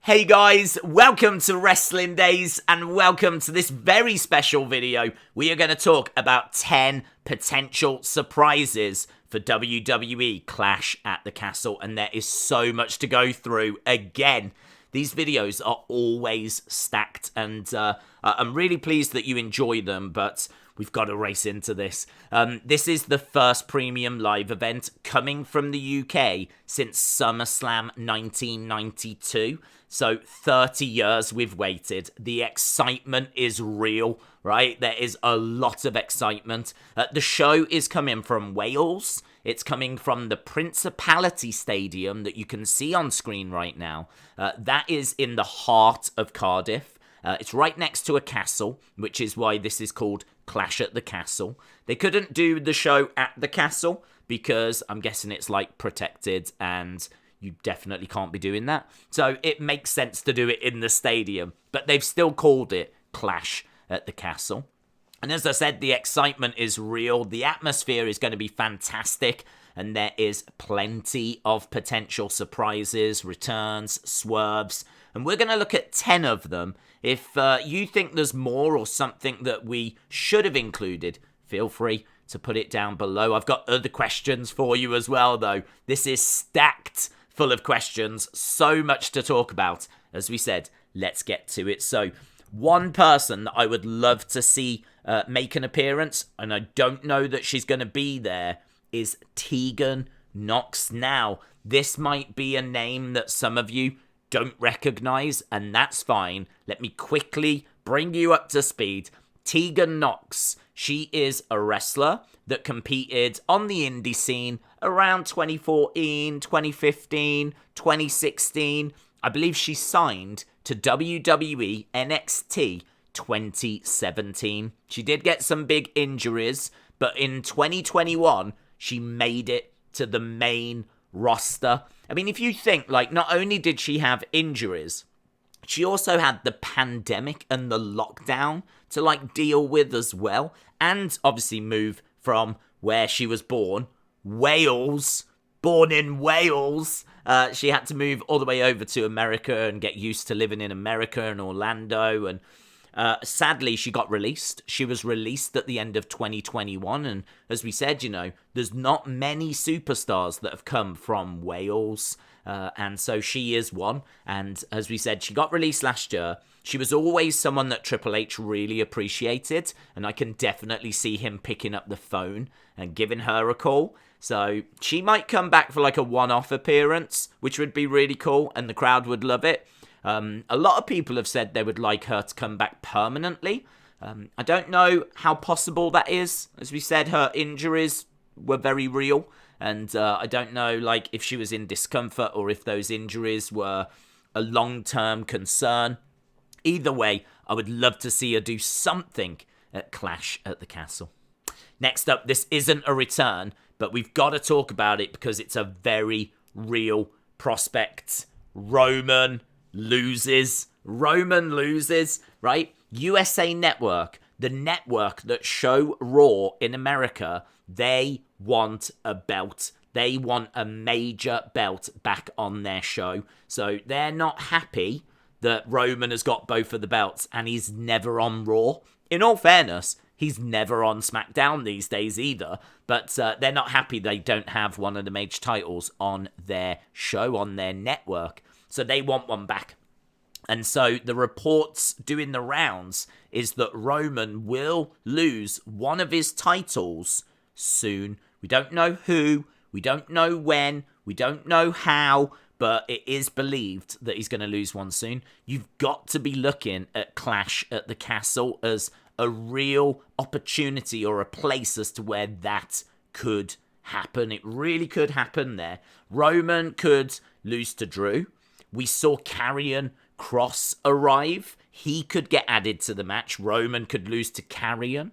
Hey guys, welcome to Wrestling Daze and welcome to this very special video. We are going to talk about 10 potential surprises for WWE Clash at the Castle, and there is so much to go through. Again, these videos are always stacked, and I'm really pleased that you enjoy them, but we've got to race into this. This is the first premium live event coming from the UK since SummerSlam 1992. So 30 years we've waited. The excitement is real, right? There is a lot of excitement. The show is coming from Wales. It's coming from the Principality Stadium that you can see on screen right now. That is in the heart of Cardiff. It's right next to a castle, which is why this is called Clash at the Castle. They couldn't do the show at the castle because I'm guessing it's like protected and you definitely can't be doing that. So it makes sense to do it in the stadium, but they've still called it Clash at the Castle. And as I said, the excitement is real. The atmosphere is going to be fantastic. And there is plenty of potential surprises, returns, swerves. And we're going to look at 10 of them. If you think there's more or something that we should have included, feel free to put it down below. I've got other questions for you as well, though. This is stacked full of questions. So much to talk about. As we said, let's get to it. So, one person that I would love to see make an appearance, and I don't know that she's going to be there, is Tegan Nox. Now, this might be a name that some of you don't recognize, and that's fine. Let me quickly bring you up to speed. Tegan Nox, she is a wrestler that competed on the indie scene around 2014, 2015, 2016. I believe she signed to WWE NXT 2017. She did get some big injuries, but in 2021, she made it to the main roster. I mean, if you think, like, not only did she have injuries, she also had the pandemic and the lockdown to, like, deal with as well. And obviously move from where she was born, Wales, born in Wales. She had to move all the way over to America and get used to living in America and Orlando. And sadly, she got released. She was released at the end of 2021. And as we said, you know, there's not many superstars that have come from Wales. And so she is one. And as we said, she got released last year. She was always someone that Triple H really appreciated. And I can definitely see him picking up the phone and giving her a call. So she might come back for like a one-off appearance, which would be really cool. And the crowd would love it. A lot of people have said they would like her to come back permanently. I don't know how possible that is. As we said, her injuries were very real. And I don't know, like, if she was in discomfort or if those injuries were a long-term concern. Either way, I would love to see her do something at Clash at the Castle. Next up, this isn't a return, but we've got to talk about it because it's a very real prospect. Roman loses, right? USA Network, the network that show Raw in America, they want a belt. They want a major belt back on their show. So they're not happy that Roman has got both of the belts and he's never on Raw. In all fairness, he's never on SmackDown these days either. But they're not happy they don't have one of the major titles on their show, on their network. So they want one back. And so the reports doing the rounds is that Roman will lose one of his titles soon. We don't know who, we don't know when, we don't know how, but it is believed that he's going to lose one soon. You've got to be looking at Clash at the Castle as a real opportunity or a place as to where that could happen. It really could happen there. Roman could lose to Drew. We saw Karrion Kross arrive. He could get added to the match. Roman could lose to Karrion.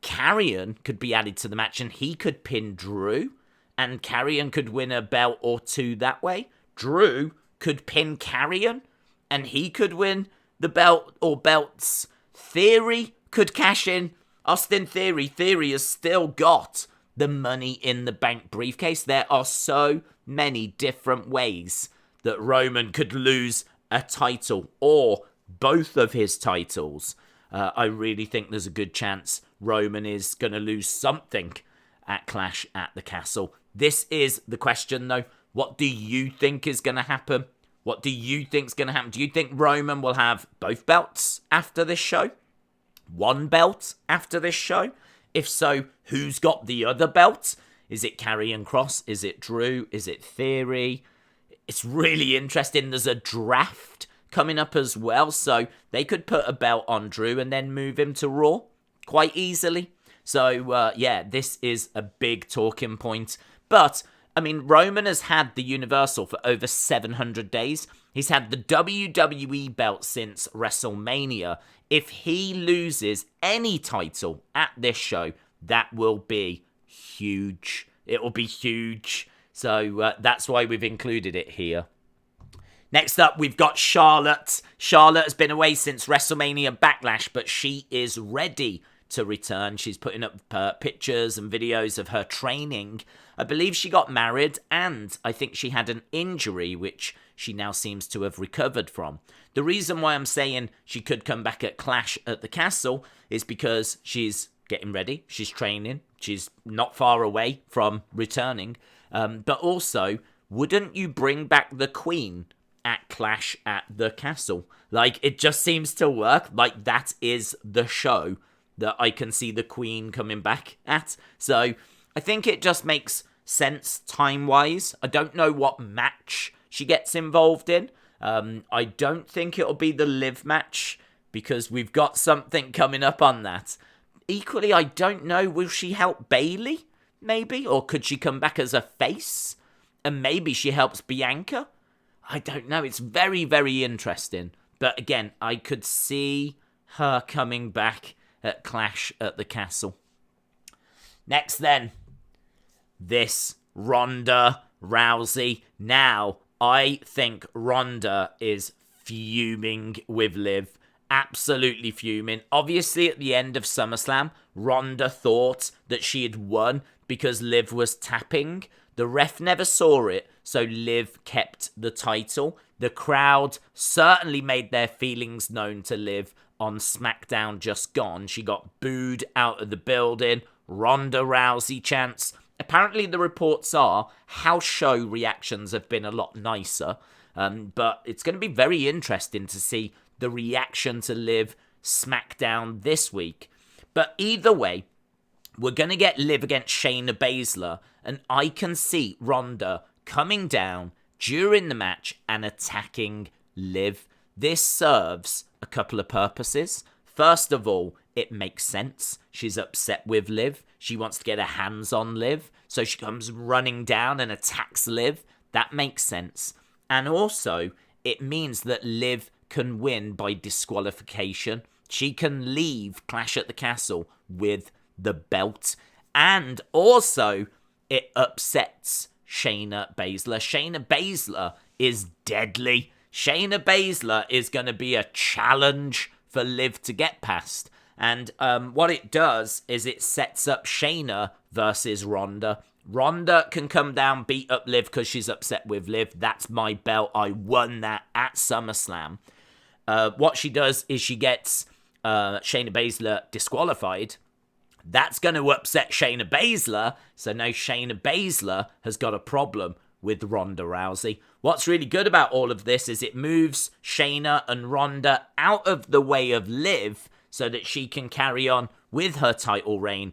Karrion could be added to the match and he could pin Drew. And Karrion could win a belt or two that way. Drew could pin Karrion and he could win the belt or belts. Theory could cash in. Austin Theory has still got the Money in the Bank briefcase. There are so many different ways that Roman could lose a title or both of his titles, I really think there's a good chance Roman is going to lose something at Clash at the Castle. This is the question, though. What do you think is going to happen? What do you think is going to happen? Do you think Roman will have both belts after this show? One belt after this show? If so, who's got the other belt? Is it Karrion Kross? Is it Drew? Is it Theory? It's really interesting. There's a draft coming up as well, so they could put a belt on Drew and then move him to Raw quite easily. So, this is a big talking point. But, I mean, Roman has had the Universal for over 700 days. He's had the WWE belt since WrestleMania. If he loses any title at this show, that will be huge. It will be huge. So that's why we've included it here. Next up, we've got Charlotte. Charlotte has been away since WrestleMania Backlash, but she is ready to return. She's putting up pictures and videos of her training. I believe she got married, and I think she had an injury, which she now seems to have recovered from. The reason why I'm saying she could come back at Clash at the Castle is because she's getting ready, she's training, she's not far away from returning. But also, wouldn't you bring back the Queen at Clash at the Castle? Like, it just seems to work. Like, that is the show that I can see the Queen coming back at. So, I think it just makes sense time-wise. I don't know what match she gets involved in. I don't think it'll be the Liv match, because we've got something coming up on that. Equally, I don't know, will she help Bayley, maybe? Or could she come back as a face? And maybe she helps Bianca? I don't know. It's very, very interesting. But again, I could see her coming back at Clash at the Castle. Next then, this Ronda Rousey. Now, I think Ronda is fuming with Liv. Absolutely fuming. Obviously, at the end of SummerSlam, Ronda thought that she had won because Liv was tapping. The ref never saw it, so Liv kept the title. The crowd certainly made their feelings known to Liv on SmackDown Just Gone. She got booed out of the building. Ronda Rousey chants. Apparently, the reports are house show reactions have been a lot nicer. But it's going to be very interesting to see the reaction to Liv SmackDown this week. But either way, we're going to get Liv against Shayna Baszler, and I can see Ronda coming down during the match and attacking Liv. This serves a couple of purposes. First of all, it makes sense. She's upset with Liv. She wants to get her hands on Liv, so she comes running down and attacks Liv. That makes sense. And also, it means that Liv can win by disqualification. She can leave Clash at the Castle with the belt. And also, it upsets Shayna Baszler. Shayna Baszler is deadly. Shayna Baszler is going to be a challenge for Liv to get past. And what it does is it sets up Shayna versus Ronda. Ronda can come down, beat up Liv because she's upset with Liv. That's my belt. I won that at SummerSlam. What she does is she gets Shayna Baszler disqualified. That's going to upset Shayna Baszler. So now Shayna Baszler has got a problem with Ronda Rousey. What's really good about all of this is it moves Shayna and Ronda out of the way of Liv so that she can carry on with her title reign.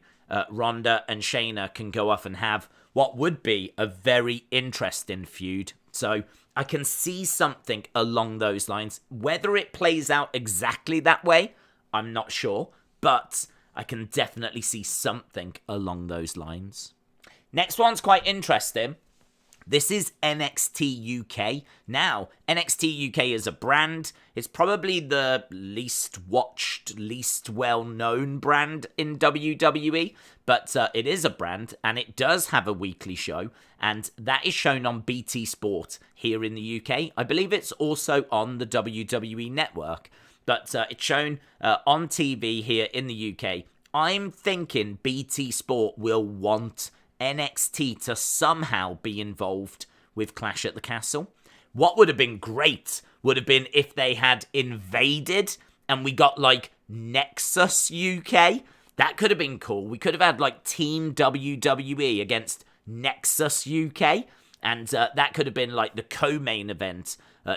Ronda and Shayna can go off and have what would be a very interesting feud. So I can see something along those lines. Whether it plays out exactly that way, I'm not sure. But I can definitely see something along those lines. Next one's quite interesting. This is NXT UK. Now, NXT UK is a brand. It's probably the least watched, least well-known brand in WWE, but it is a brand, and it does have a weekly show, and that is shown on BT Sport here in the UK. I believe it's also on the WWE Network, but it's shown on TV here in the UK. I'm thinking BT Sport will want NXT to somehow be involved with Clash at the Castle. What would have been great would have been if they had invaded and we got like Nexus UK. That could have been cool. We could have had like Team WWE against Nexus UK, and that could have been like the co-main event,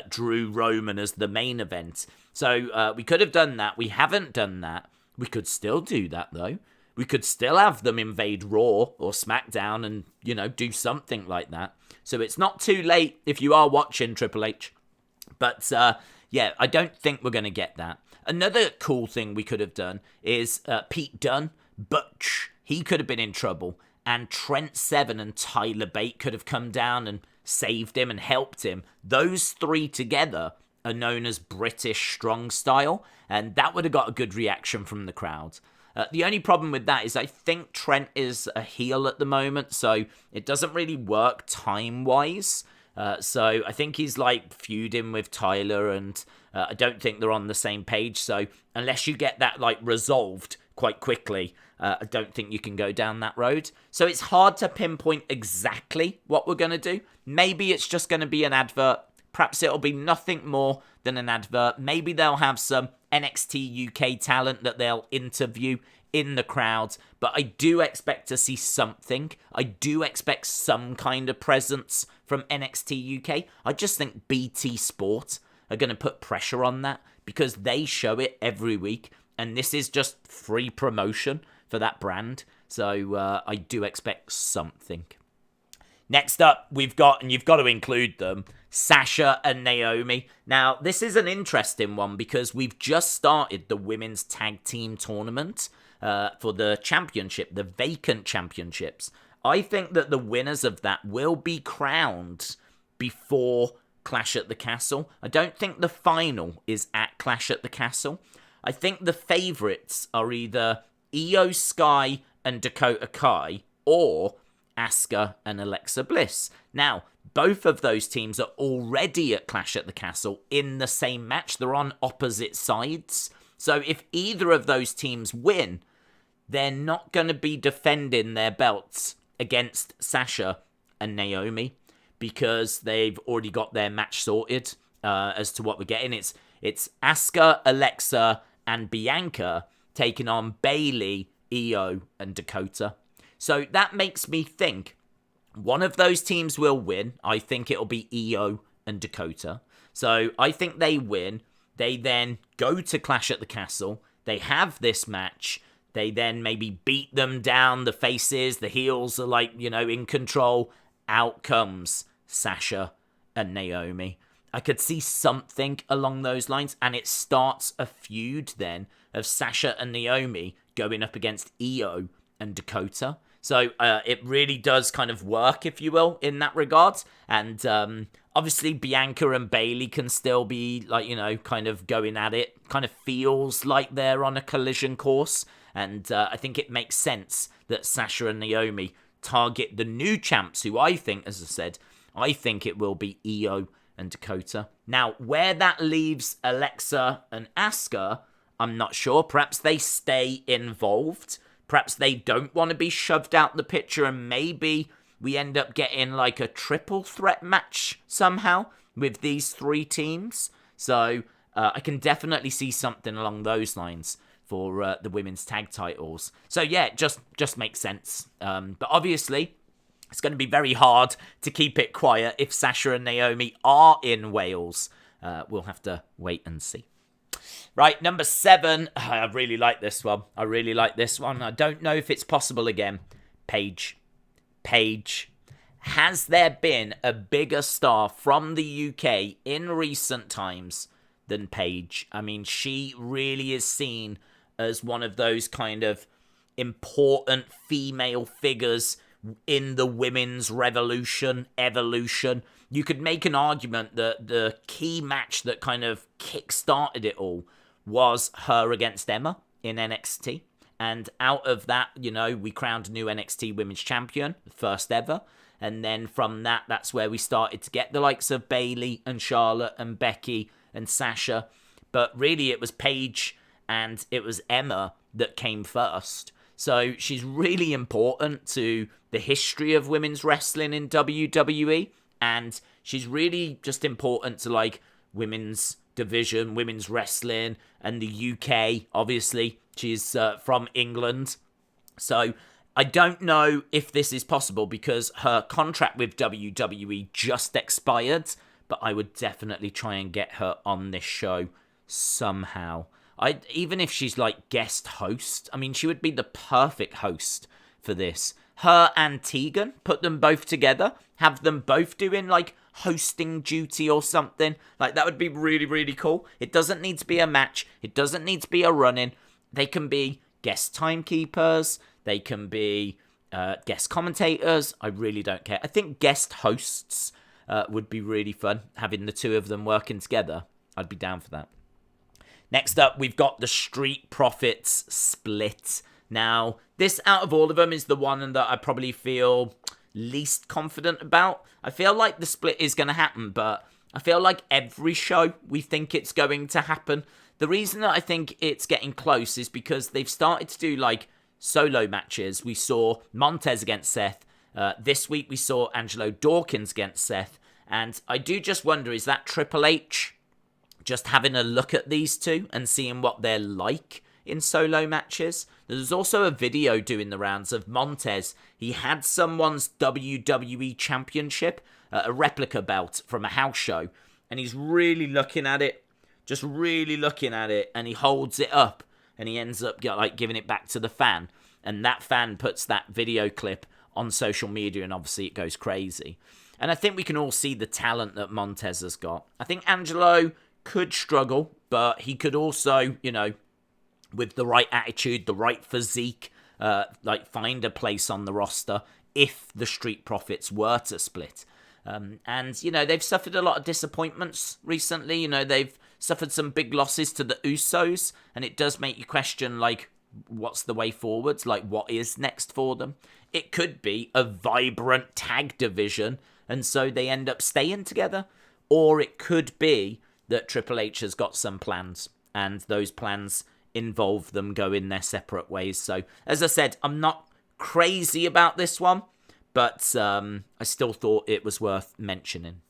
Drew Roman as the main event. So we could have done that. We haven't done that. We could still do that though. We could still have them invade Raw or SmackDown and, you know, do something like that. So it's not too late if you are watching Triple H. But yeah, I don't think we're going to get that. Another cool thing we could have done is Pete Dunne, Butch. He could have been in trouble. And Trent Seven and Tyler Bate could have come down and saved him and helped him. Those three together are known as British Strong Style. And that would have got a good reaction from the crowd. The only problem with that is I think Trent is a heel at the moment. So it doesn't really work time-wise. So I think he's like feuding with Tyler, and I don't think they're on the same page. So unless you get that like resolved quite quickly, I don't think you can go down that road. So it's hard to pinpoint exactly what we're going to do. Maybe it's just going to be an advert. Perhaps it'll be nothing more than an advert. Maybe they'll have some NXT UK talent that they'll interview in the crowd, but I do expect to see something. I do expect some kind of presence from NXT UK. I just think BT Sport are going to put pressure on that because they show it every week, and this is just free promotion for that brand. So I do expect something. Next up, we've got, and you've got to include them, Sasha and Naomi. Now, this is an interesting one because we've just started the women's tag team tournament for the championship, the vacant championships. I think that the winners of that will be crowned before Clash at the Castle. I don't think the final is at Clash at the Castle. I think the favourites are either Io Sky and Dakota Kai or Asuka and Alexa Bliss. Now, both of those teams are already at Clash at the Castle in the same match. They're on opposite sides. So if either of those teams win, they're not going to be defending their belts against Sasha and Naomi because they've already got their match sorted as to what we're getting. It's Asuka, Alexa, and Bianca taking on Bayley, Io, and Dakota. So that makes me think one of those teams will win. I think it'll be Io and Dakota. So I think they win. They then go to Clash at the Castle. They have this match. They then maybe beat them down. The faces, the heels are like, you know, in control. Out comes Sasha and Naomi. I could see something along those lines. And it starts a feud then of Sasha and Naomi going up against Io and Dakota. So it really does kind of work, if you will, in that regard. And obviously Bianca and Bayley can still be, like, you know, kind of going at it. Kind of feels like they're on a collision course. And I think it makes sense that Sasha and Naomi target the new champs, who I think, as I said, I think it will be Io and Dakota. Now, where that leaves Alexa and Asuka, I'm not sure. Perhaps they stay involved. Perhaps they don't want to be shoved out the picture, and maybe we end up getting like a triple threat match somehow with these three teams. So I can definitely see something along those lines for the women's tag titles. So yeah, it just makes sense. But obviously, it's going to be very hard to keep it quiet if Sasha and Naomi are in Wales. We'll have to wait and see. Right, number 7. I really like this one. I don't know if it's possible again. Paige. Has there been a bigger star from the UK in recent times than Paige? I mean, she really is seen as one of those kind of important female figures in the women's evolution. You could make an argument that the key match that kind of kick-started it all was her against Emma in NXT. And out of that, you know, we crowned a new NXT Women's Champion, the first ever. And then from that, that's where we started to get the likes of Bayley and Charlotte and Becky and Sasha. But really, it was Paige and it was Emma that came first. So she's really important to the history of women's wrestling in WWE. And she's really just important to, like, women's division, women's wrestling, and the UK, obviously. She's from England. So I don't know if this is possible because her contract with WWE just expired, but I would definitely try and get her on this show somehow. Even if she's like guest host, I mean, she would be the perfect host for this. Her and Tegan, put them both together, have them both doing like hosting duty or something. Like, that would be really, really cool. It doesn't need to be a match. It doesn't need to be a run-in. They can be guest timekeepers. They can be guest commentators. I really don't care. I think guest hosts would be really fun, having the two of them working together. I'd be down for that. Next up, we've got the Street Profits split. Now, this out of all of them is the one that I probably feel least confident about. I feel like the split is going to happen, but I feel like every show we think it's going to happen. The reason that I think it's getting close is because they've started to do like solo matches. We saw Montez against Seth. This week we saw Angelo Dawkins against Seth. And I do just wonder, is that Triple H just having a look at these two and seeing what they're like in solo matches? There's also a video doing the rounds of Montez. He had someone's WWE Championship, a replica belt from a house show, and he's really looking at it, just really looking at it, and he holds it up, and he ends up like giving it back to the fan, and that fan puts that video clip on social media, and obviously it goes crazy. And I think we can all see the talent that Montez has got. I think Angelo could struggle, but he could also, you know, with the right attitude, the right physique, like find a place on the roster if the Street Profits were to split. And, you know, they've suffered a lot of disappointments recently. You know, they've suffered some big losses to the Usos, and it does make you question, like, what's the way forwards? Like, what is next for them? It could be a vibrant tag division, and so they end up staying together. Or it could be that Triple H has got some plans, and those plans involve them going their separate ways. So, as I said, I'm not crazy about this one, but I still thought it was worth mentioning.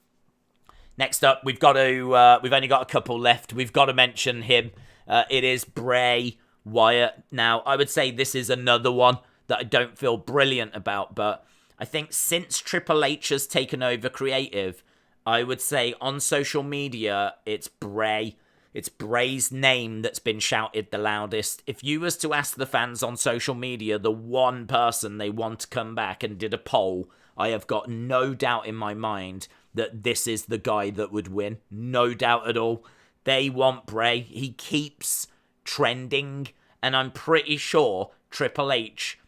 Next up, we've only got a couple left. We've got to mention him. It is Bray Wyatt. Now, I would say this is another one that I don't feel brilliant about, but I think since Triple H has taken over creative, I would say on social media, it's Bray. It's Bray's name that's been shouted the loudest. If you was to ask the fans on social media the one person they want to come back and did a poll, I have got no doubt in my mind that this is the guy that would win. No doubt at all. They want Bray. He keeps trending, and I'm pretty sure Triple H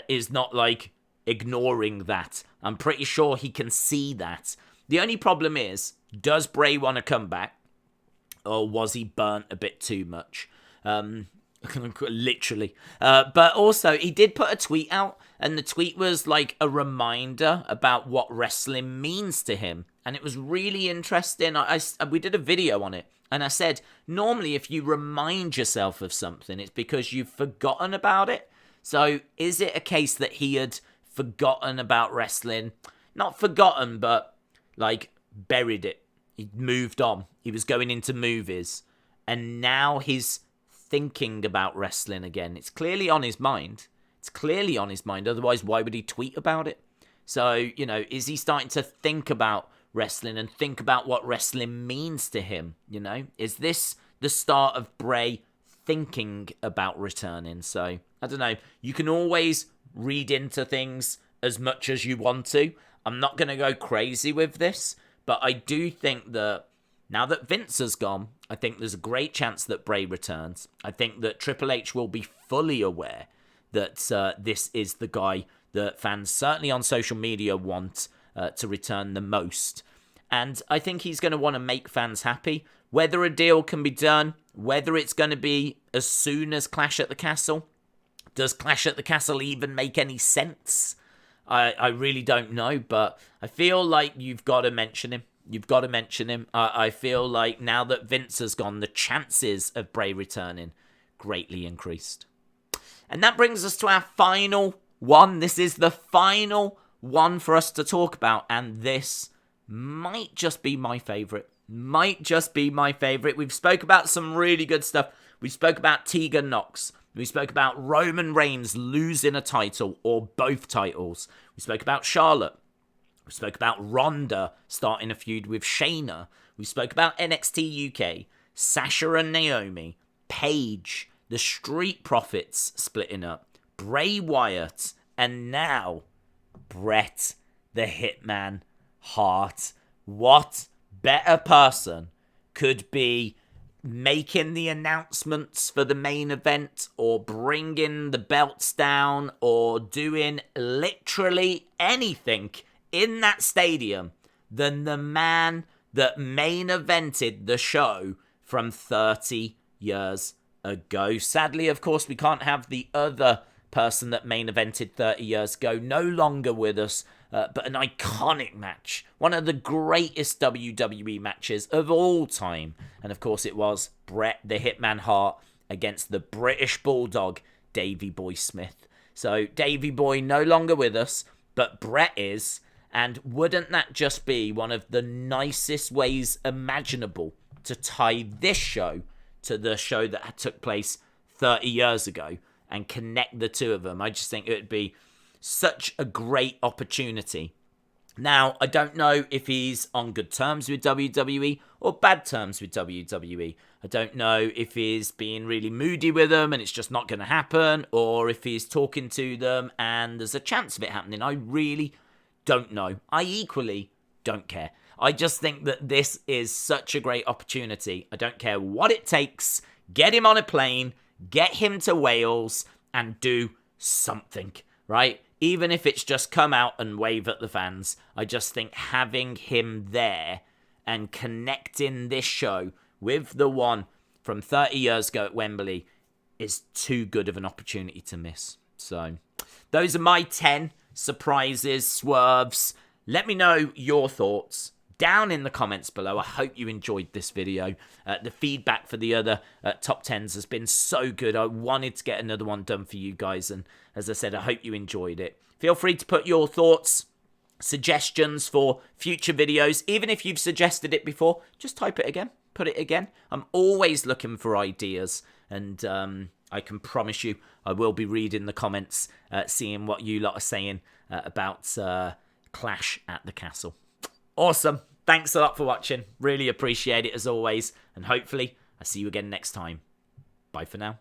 is not like ignoring that. I'm pretty sure he can see that. The only problem is, does Bray want to come back? Or was he burnt a bit too much? Literally. But also, he did put a tweet out, and the tweet was like a reminder about what wrestling means to him. And it was really interesting. We did a video on it, and I said, normally if you remind yourself of something, it's because you've forgotten about it. So is it a case that he had forgotten about wrestling? Not forgotten, but like buried it. He moved on. He was going into movies. And now he's thinking about wrestling again. It's clearly on his mind. It's clearly on his mind. Otherwise, why would he tweet about it? So, you know, is he starting to think about wrestling and think about what wrestling means to him? You know, is this the start of Bray thinking about returning? So, I don't know. You can always read into things as much as you want to. I'm not going to go crazy with this. But I do think that now that Vince has gone, I think there's a great chance that Bray returns. I think that Triple H will be fully aware that this is the guy that fans, certainly on social media, want to return the most. And I think he's going to want to make fans happy. Whether a deal can be done, whether it's going to be as soon as Clash at the Castle. Does Clash at the Castle even make any sense? I really don't know, but I feel like you've got to mention him. You've got to mention him. I feel like now that Vince has gone, the chances of Bray returning greatly increased. And that brings us to our final one. This is the final one for us to talk about, and this might just be my favourite. might just be my favourite. We've spoke about some really good stuff. We spoke about Tegan Nox. We spoke about Roman Reigns losing a title or both titles. We spoke about Charlotte. We spoke about Ronda starting a feud with Shayna. We spoke about NXT UK, Sasha and Naomi, Paige, the Street Profits splitting up, Bray Wyatt, and now Bret the Hitman Hart. What better person could be making the announcements for the main event or bringing the belts down or doing literally anything in that stadium than the man that main evented the show from 30 years ago. Sadly, of course, we can't have the other person that main evented 30 years ago no longer with us, but an iconic match, one of the greatest WWE matches of all time. And of course it was Bret the Hitman Hart against the British Bulldog, Davey Boy Smith. So Davey Boy no longer with us, but Bret is. And wouldn't that just be one of the nicest ways imaginable to tie this show to the show that took place 30 years ago and connect the two of them? I just think it would be such a great opportunity. Now, I don't know if he's on good terms with WWE or bad terms with WWE. I don't know if he's being really moody with them and it's just not going to happen, or if he's talking to them and there's a chance of it happening. I really don't know. I equally don't care. I just think that this is such a great opportunity. I don't care what it takes. Get him on a plane, get him to Wales, and do something, right? Even if it's just come out and wave at the fans. I just think having him there and connecting this show with the one from 30 years ago at Wembley is too good of an opportunity to miss. So, those are my 10 surprises, swerves. Let me know your thoughts down in the comments below. I hope you enjoyed this video. The feedback for the other top 10s has been so good. I wanted to get another one done for you guys, and as I said, I hope you enjoyed it. Feel free to put your thoughts, suggestions for future videos. Even if you've suggested it before, just type it again, put it again. I'm always looking for ideas, and I can promise you I will be reading the comments, seeing what you lot are saying about Clash at the Castle. Awesome. Thanks a lot for watching. Really appreciate it as always. And hopefully, I'll see you again next time. Bye for now.